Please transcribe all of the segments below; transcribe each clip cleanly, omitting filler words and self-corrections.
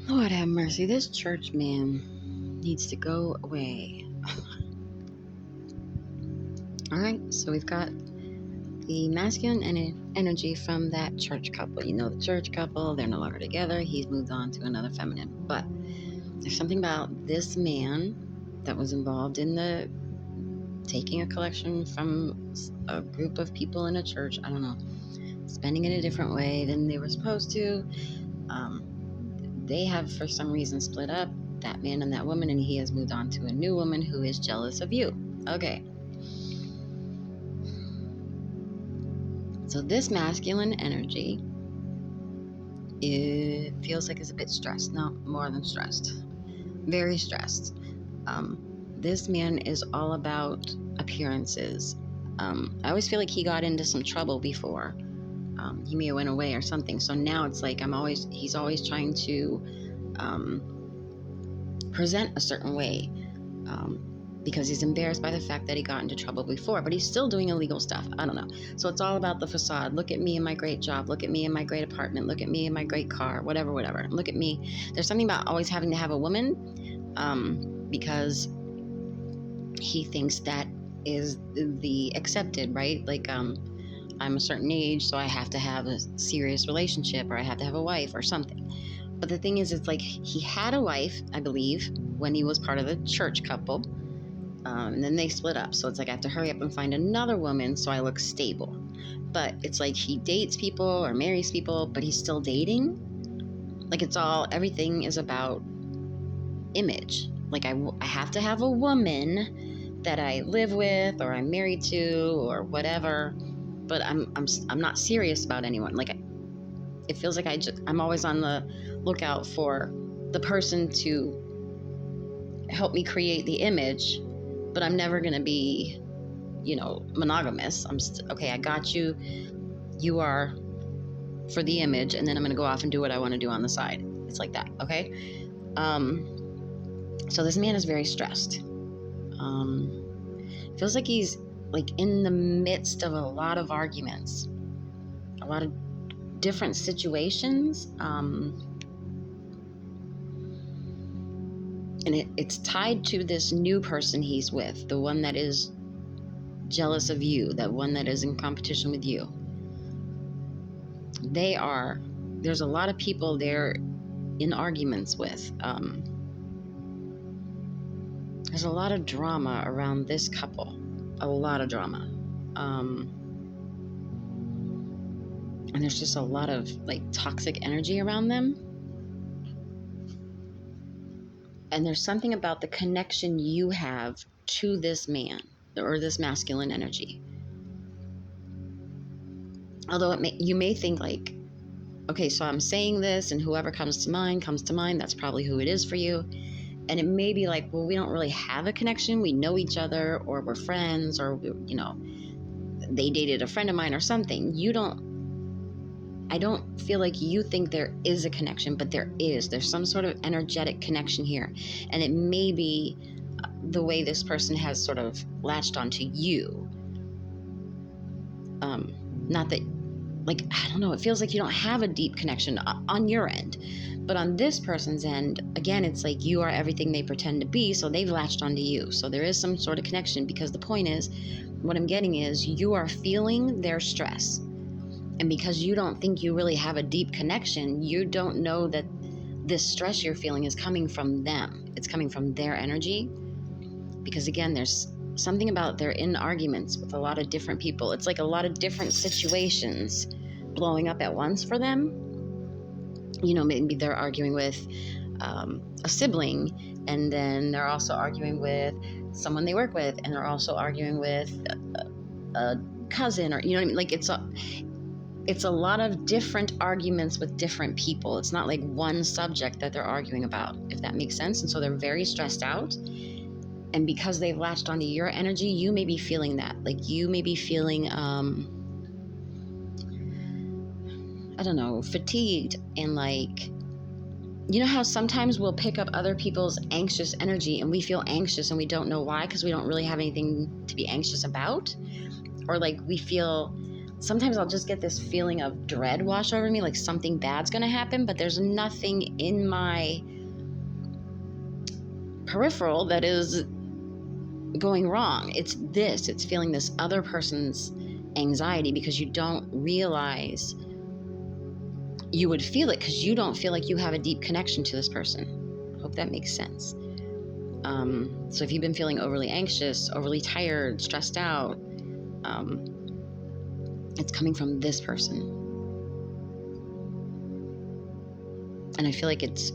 Lord have mercy. This church man needs to go away. All right, so we've got the masculine energy from that church couple. You know, the church couple, they're no longer together. He's moved on to another feminine. But there's something about this man that was involved in the taking a collection from a group of people in a church. I don't know, spending it a different way than they were supposed to. They have, for some reason, split up, that man and that woman, and he has moved on to a new woman who is jealous of you. Okay. So this masculine energy, it feels like it's a bit stressed. No, more than stressed. Very stressed. This man is all about appearances. I always feel like he got into some trouble before. He may have went away or something. So now it's like he's always trying to present a certain way. Because he's embarrassed by the fact that he got into trouble before, but he's still doing illegal stuff. I don't know. So it's all about the facade. Look at me and my great job. Look at me and my great apartment. Look at me and my great car. Whatever. Look at me. There's something about always having to have a woman, because he thinks that is the accepted, right? Like, I'm a certain age, so I have to have a serious relationship, or I have to have a wife or something. But the thing is, it's like he had a wife, I believe, when he was part of the church couple. And then they split up. So it's like I have to hurry up and find another woman so I look stable. But it's like he dates people or marries people, but he's still dating. Like everything is about image. Like I have to have a woman that I live with or I'm married to or whatever. But I'm not serious about anyone. Like it feels like I'm always on the lookout for the person to help me create the image. But I'm never going to be, monogamous. Okay, I got you. You are for the image, and then I'm going to go off and do what I want to do on the side. It's like that, okay? So this man is very stressed. Feels like he's like in the midst of a lot of arguments, a lot of different situations. And it's tied to this new person he's with, the one that is jealous of you, that one that is in competition with you. There's a lot of people they're in arguments with. There's a lot of drama around this couple, a lot of drama. And there's just a lot of like toxic energy around them. And there's something about the connection you have to this man or this masculine energy. Although you may think like, okay, so I'm saying this and whoever comes to mind, that's probably who it is for you. And it may be like, well, we don't really have a connection. We know each other, or we're friends, or, they dated a friend of mine or something. I don't feel like you think there is a connection, but there is. There's some sort of energetic connection here. And it may be the way this person has sort of latched onto you. Not that, like, I don't know, it feels like you don't have a deep connection on your end. But on this person's end, again, it's like you are everything they pretend to be, so they've latched onto you. So there is some sort of connection, because the point is, what I'm getting is you are feeling their stress. And because you don't think you really have a deep connection, you don't know that this stress you're feeling is coming from them. It's coming from their energy. Because again, there's something about they're in arguments with a lot of different people. It's like a lot of different situations blowing up at once for them. Maybe they're arguing with a sibling, and then they're also arguing with someone they work with, and they're also arguing with a cousin, or, you know what I mean? Like it's a lot of different arguments with different people. It's not like one subject that they're arguing about, if that makes sense. And so they're very stressed out. And because they've latched onto your energy, you may be feeling that. Like you may be feeling, fatigued, and like, you know how sometimes we'll pick up other people's anxious energy and we feel anxious and we don't know why, because we don't really have anything to be anxious about. Or like we feel sometimes I'll just get this feeling of dread wash over me, like something bad's going to happen, but there's nothing in my peripheral that is going wrong. It's feeling this other person's anxiety because you don't realize you would feel it because you don't feel like you have a deep connection to this person. Hope that makes sense. So if you've been feeling overly anxious, overly tired, stressed out, it's coming from this person. And I feel like it's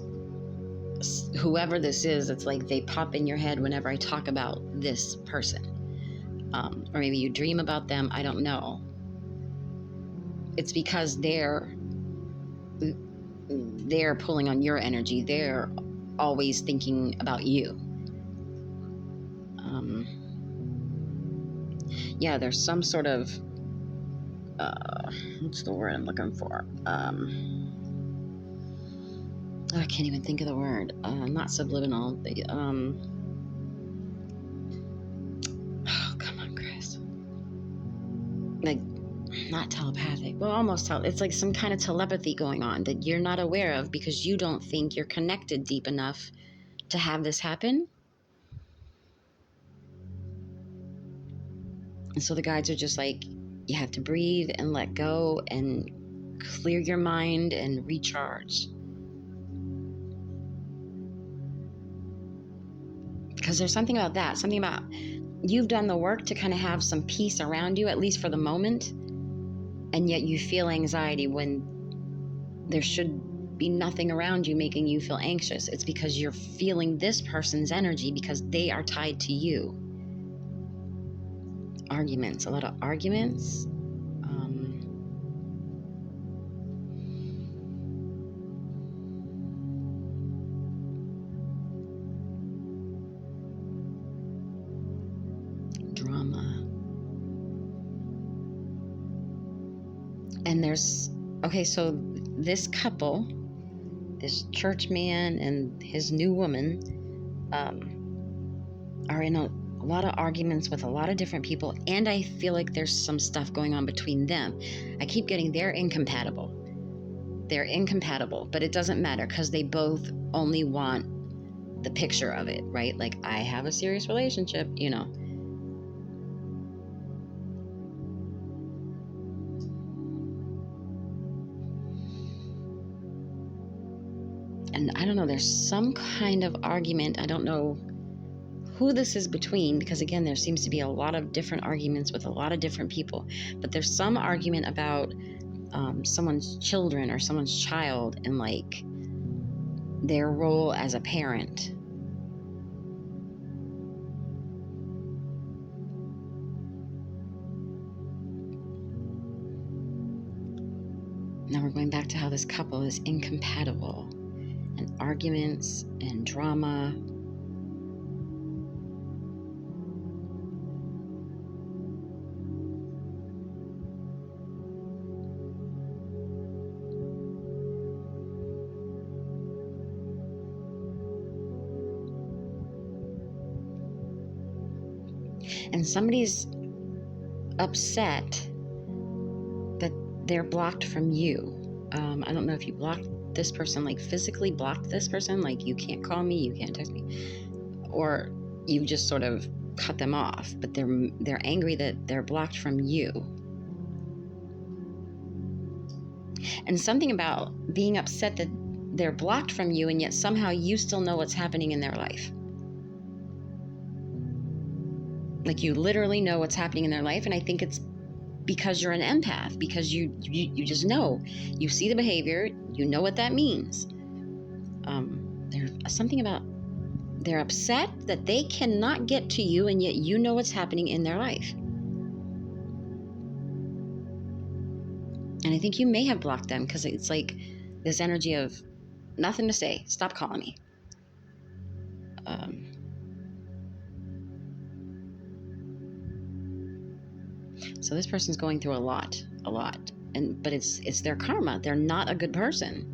whoever this is, it's like they pop in your head whenever I talk about this person. Or maybe you dream about them, I don't know. It's because they're pulling on your energy. They're always thinking about you. Yeah, there's some sort of what's the word I'm looking for? I can't even think of the word. Not subliminal. But, oh, come on, Chris. Like, not telepathic. Well, almost it's like some kind of telepathy going on that you're not aware of because you don't think you're connected deep enough to have this happen. And so the guides are just like, you have to breathe and let go and clear your mind and recharge. Because there's something about that, something about you've done the work to kind of have some peace around you, at least for the moment, and yet you feel anxiety when there should be nothing around you making you feel anxious. It's because you're feeling this person's energy because they are tied to you. Arguments, a lot of arguments. Drama. And so this couple, this church man and his new woman, are in a lot of arguments with a lot of different people, and I feel like there's some stuff going on between them. I keep getting they're incompatible, but it doesn't matter because they both only want the picture of it, right? Like, I have a serious relationship, And I don't know, there's some kind of argument. I don't know who this is between, because again, there seems to be a lot of different arguments with a lot of different people, but there's some argument about someone's children or someone's child and like their role as a parent. Now we're going back to how this couple is incompatible, and arguments and drama. And somebody's upset that they're blocked from you. I don't know if you blocked this person, like physically blocked this person, like you can't call me, you can't text me, or you just sort of cut them off, but they're angry that they're blocked from you. And something about being upset that they're blocked from you and yet somehow you still know what's happening in their life. Like, you literally know what's happening in their life, and I think it's because you're an empath, because you just know. You see the behavior, you know what that means. There's something about they're upset that they cannot get to you, and yet you know what's happening in their life. And I think you may have blocked them because it's like this energy of nothing to say, stop calling me. So this person's going through a lot, but it's their karma. They're not a good person.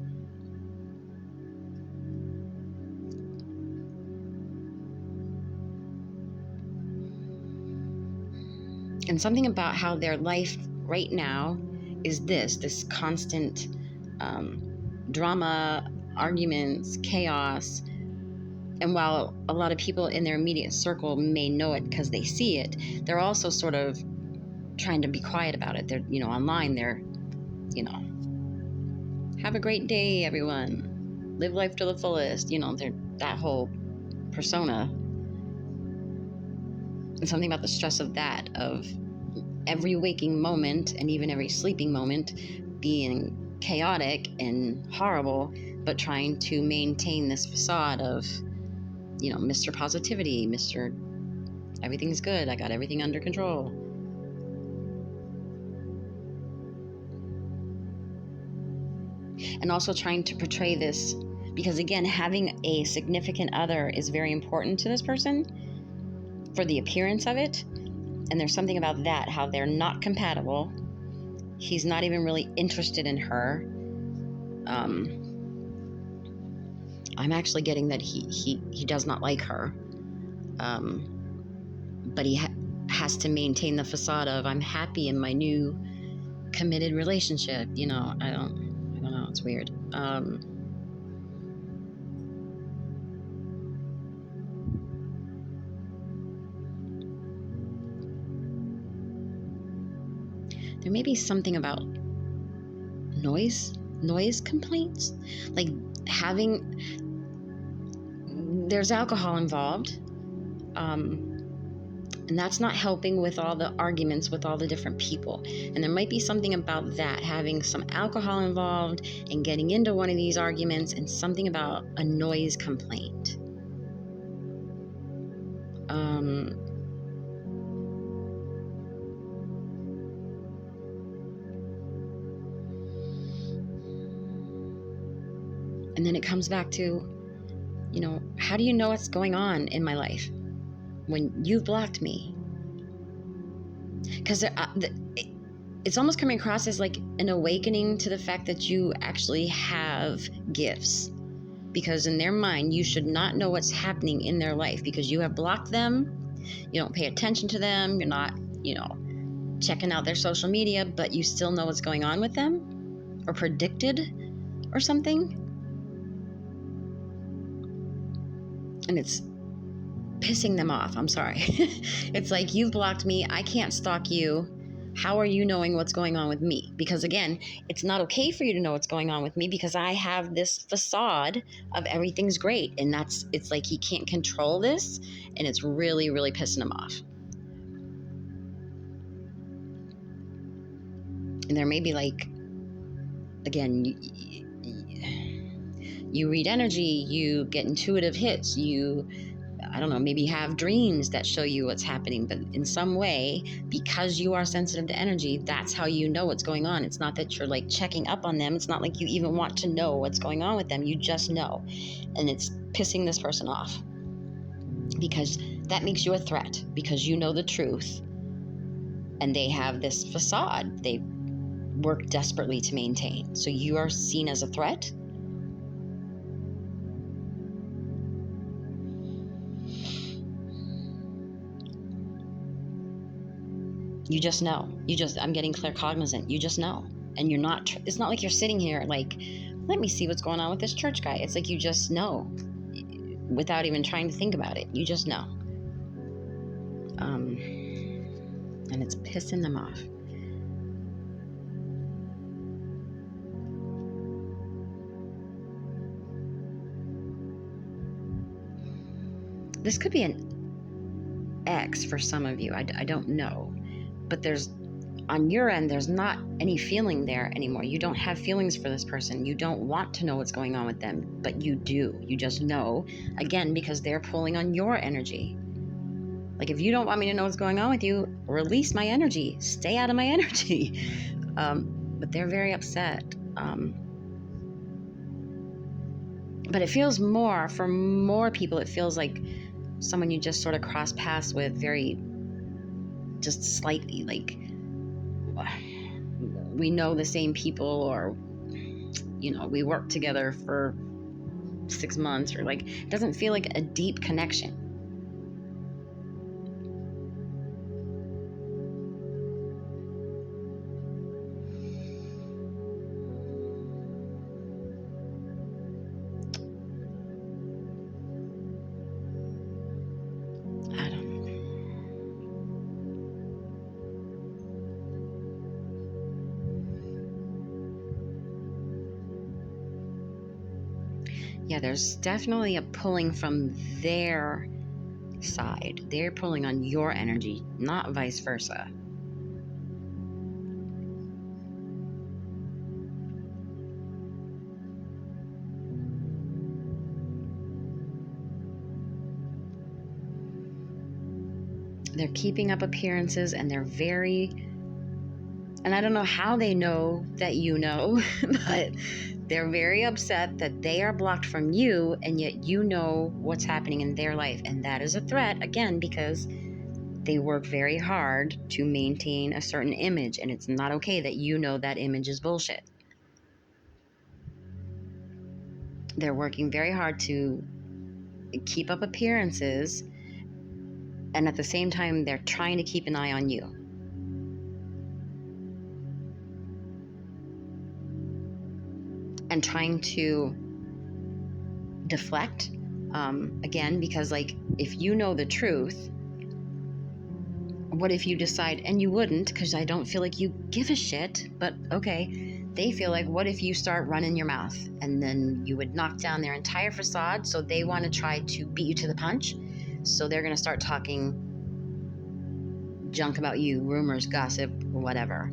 And something about how their life right now is this constant drama, arguments, chaos. And while a lot of people in their immediate circle may know it because they see it, they're also sort of trying to be quiet about it. They're, online, they're, have a great day, everyone. Live life to the fullest. They're that whole persona. And something about the stress of that, of every waking moment and even every sleeping moment being chaotic and horrible, but trying to maintain this facade of, Mr. Positivity, Mr. Everything's good, I got everything under control. And also trying to portray this, because again, having a significant other is very important to this person for the appearance of it. And there's something about that, how they're not compatible. He's not even really interested in her. I'm actually getting that he does not like her. But he has to maintain the facade of, I'm happy in my new committed relationship. I don't know. It's weird. There may be something about noise complaints, like there's alcohol involved, and that's not helping with all the arguments with all the different people. And there might be something about that, having some alcohol involved and getting into one of these arguments, and something about a noise complaint. And then it comes back to, how do you know what's going on in my life when you've blocked me? Because it's almost coming across as like an awakening to the fact that you actually have gifts. Because in their mind, you should not know what's happening in their life because you have blocked them. You don't pay attention to them. You're not, checking out their social media, but you still know what's going on with them, or predicted or something. And it's pissing them off. I'm sorry. It's like, you've blocked me. I can't stalk you. How are you knowing what's going on with me? Because again, it's not okay for you to know what's going on with me because I have this facade of everything's great. And it's like he can't control this, and it's really, really pissing him off. And there may be like, again, you read energy, you get intuitive hits, I don't know, maybe have dreams that show you what's happening, but in some way, because you are sensitive to energy, that's how you know what's going on. It's not that you're like checking up on them. It's not like you even want to know what's going on with them. You just know. And it's pissing this person off because that makes you a threat, because you know the truth. And they have this facade they work desperately to maintain. So you are seen as a threat. You just know. I'm getting claircognizant. You just know. And you're not, it's not like you're sitting here like, let me see what's going on with this church guy. It's like you just know without even trying to think about it. You just know. And it's pissing them off. This could be an ex for some of you. I don't know. But on your end, there's not any feeling there anymore. You don't have feelings for this person. You don't want to know what's going on with them, but you do. You just know, again, because they're pulling on your energy. Like, if you don't want me to know what's going on with you, release my energy. Stay out of my energy. But they're very upset. But it feels for more people, it feels like someone you just sort of cross paths with just slightly, like we know the same people, or we work together for 6 months, or like, it doesn't feel like a deep connection. Yeah, there's definitely a pulling from their side. They're pulling on your energy, not vice versa. They're keeping up appearances, and they're and I don't know how they know that you know, but they're very upset that they are blocked from you, and yet you know what's happening in their life. And that is a threat, again, because they work very hard to maintain a certain image, and it's not okay that you know that image is bullshit. They're working very hard to keep up appearances, and at the same time, they're trying to keep an eye on you. And trying to deflect, again, because, like, if you know the truth, what if you decide, and you wouldn't, because I don't feel like you give a shit, but okay, they feel like, what if you start running your mouth, and then you would knock down their entire facade, so they want to try to beat you to the punch, so they're going to start talking junk about you, rumors, gossip, whatever.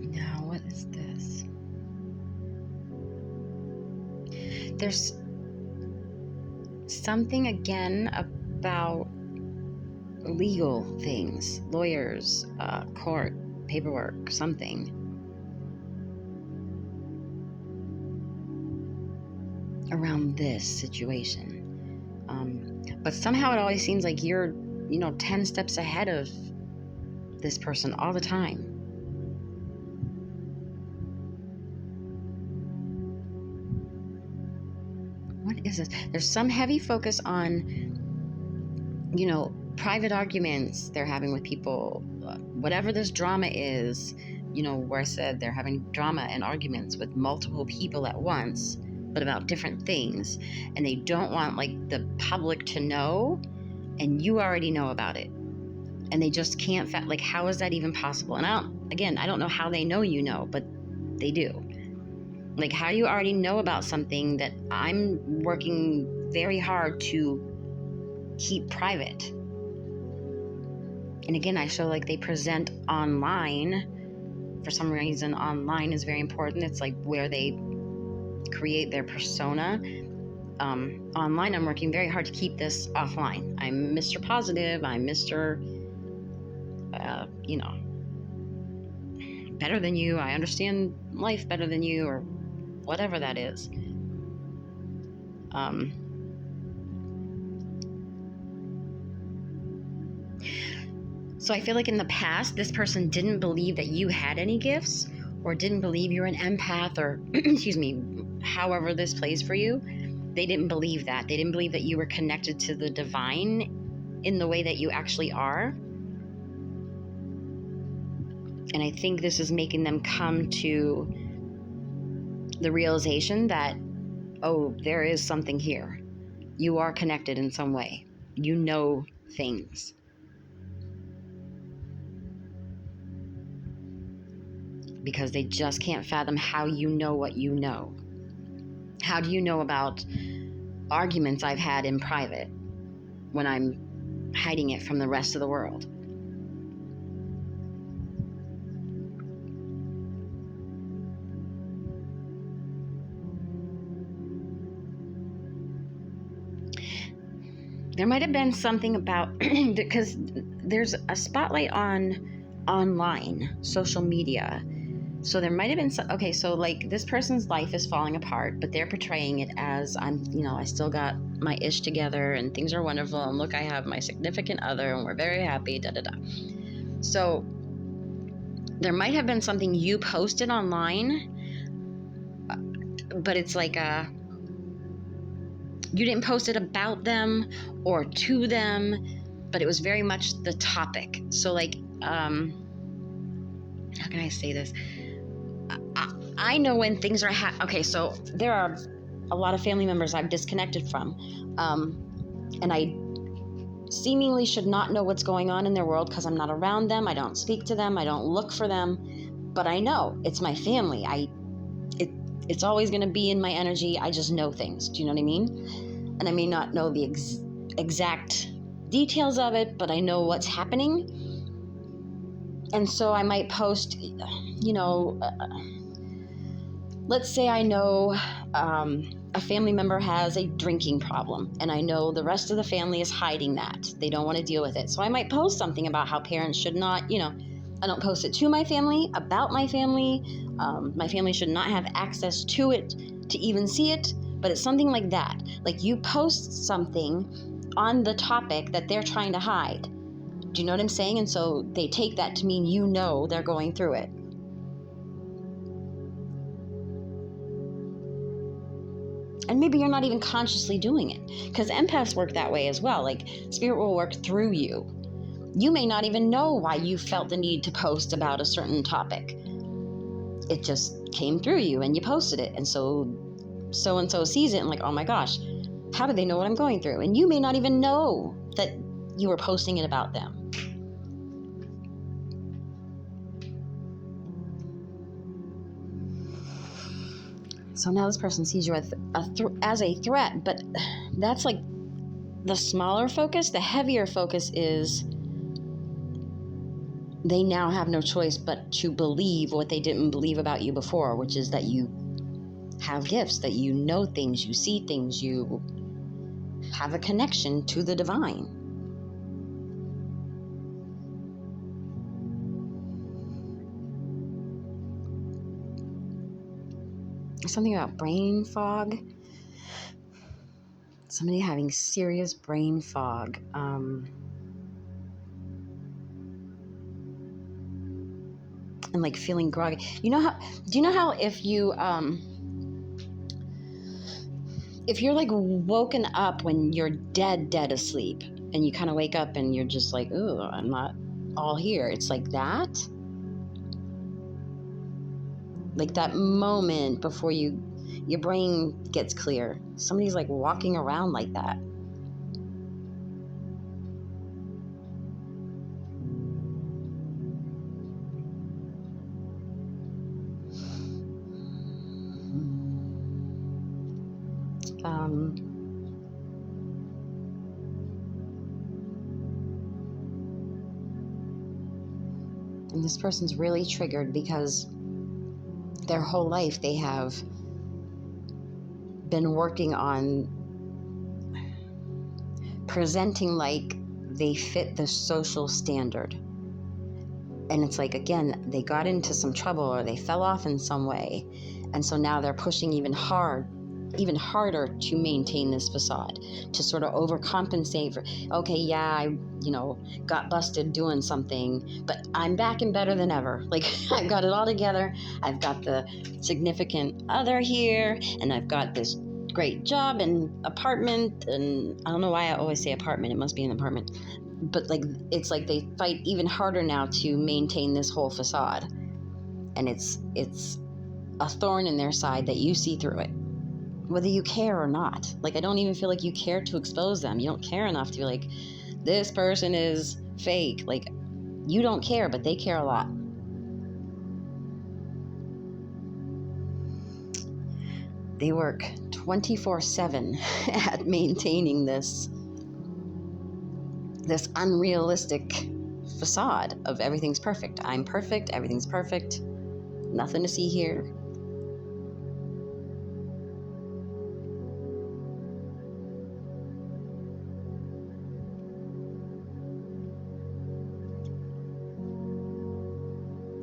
Now, what is this? There's something again about legal things, lawyers, court, paperwork, something around this situation. But somehow it always seems like you're, 10 steps ahead of this person all the time. What is this? There's some heavy focus on, private arguments they're having with people, whatever this drama is, where I said they're having drama and arguments with multiple people at once, but about different things, and they don't want, like, the public to know, and you already know about it, and they just can't like, how is that even possible? And I don't know how they know, but they do. Like, how do you already know about something that I'm working very hard to keep private? And again, I feel like they present online. For some reason, online is very important. It's like where they create their persona. Online, I'm working very hard to keep this offline. I'm Mr. Positive. I'm Mr. Better than you. I understand life better than you, or whatever that is. So I feel like in the past, this person didn't believe that you had any gifts, or didn't believe you're an empath, or excuse me, however this plays for you. They didn't believe that. They didn't believe that you were connected to the divine in the way that you actually are. And I think this is making them come to the realization that, oh, there is something here. You are connected in some way. You know things. Because they just can't fathom how you know what you know. How do you know about arguments I've had in private when I'm hiding it from the rest of the world? There might have been something about, because there's a spotlight on online, social media. So there might have been so like, this person's life is falling apart, but they're portraying it as, I still got my ish together and things are wonderful. And look, I have my significant other and we're very happy, da da da. So there might have been something you posted online, but it's like, you didn't post it about them or to them, but it was very much the topic. So like, how can I say this? I know when things are okay, so there are a lot of family members I've disconnected from, and I seemingly should not know what's going on in their world because I'm not around them, I don't speak to them, I don't look for them, but I know it's my family. It's always going to be in my energy. I just know things. Do you know what I mean? And I may not know the exact details of it, but I know what's happening. And so I might post, let's say I know a family member has a drinking problem, and I know the rest of the family is hiding that. They don't want to deal with it. So I might post something about how parents should not, I don't post it to my family, about my family. My family should not have access to it to even see it, but it's something like that. Like you post something on the topic that they're trying to hide. Do you know what I'm saying? And so they take that to mean they're going through it. And maybe you're not even consciously doing it, because empaths work that way as well. Like spirit will work through you. You may not even know why you felt the need to post about a certain topic. It just came through you and you posted it. And so-and-so sees it and like, oh my gosh, how do they know what I'm going through? And you may not even know that you were posting it about them. So now this person sees you as a threat, but that's like the smaller focus. The heavier focus is they now have no choice but to believe what they didn't believe about you before, which is that you have gifts, that you know things, you see things, you have a connection to the divine. Something about brain fog. Somebody having serious brain fog. And like feeling groggy. Do you know how if you're like woken up when you're dead asleep, and you kind of wake up and you're just like, ooh, I'm not all here. It's like that. Like that moment before your brain gets clear. Somebody's like walking around like that. And this person's really triggered because their whole life they have been working on presenting like they fit the social standard. And it's like, again, they got into some trouble or they fell off in some way. And so now they're pushing even harder to maintain this facade, to sort of overcompensate for, okay, yeah, I, got busted doing something, but I'm back and better than ever. Like I've got it all together. I've got the significant other here, and I've got this great job and apartment, and I don't know why I always say apartment. It must be an apartment. But like, it's like they fight even harder now to maintain this whole facade. And it's a thorn in their side that you see through it, whether you care or not. Like, I don't even feel like you care to expose them. You don't care enough to be like, this person is fake. Like, you don't care, but they care a lot. They work 24/7 at maintaining this unrealistic facade of everything's perfect. I'm perfect. Everything's perfect. Nothing to see here.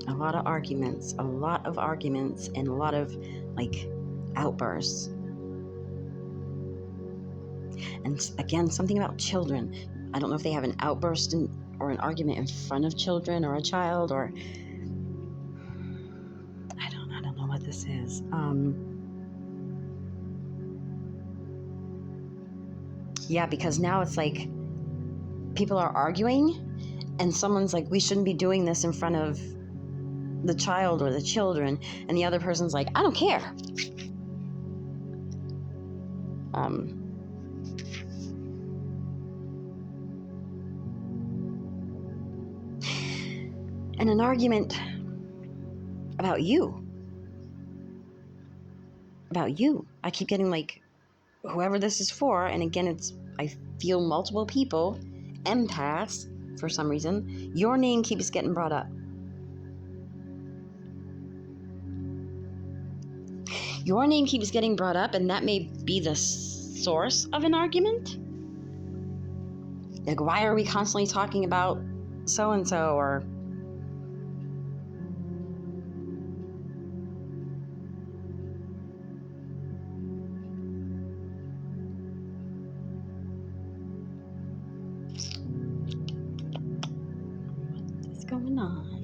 A lot of arguments, and a lot of like outbursts. And again, something about children. I don't know if they have an outburst or an argument in front of children or a child, or I don't know what this is. Yeah, because now it's like people are arguing and someone's like, we shouldn't be doing this in front of the child or the children, and the other person's like, I don't care. And an argument about you. About you. I keep getting like, whoever this is for, and again, I feel multiple people, empaths, for some reason, your name keeps getting brought up. Your name keeps getting brought up, and that may be the source of an argument. Like, why are we constantly talking about so-and-so, or what's going on?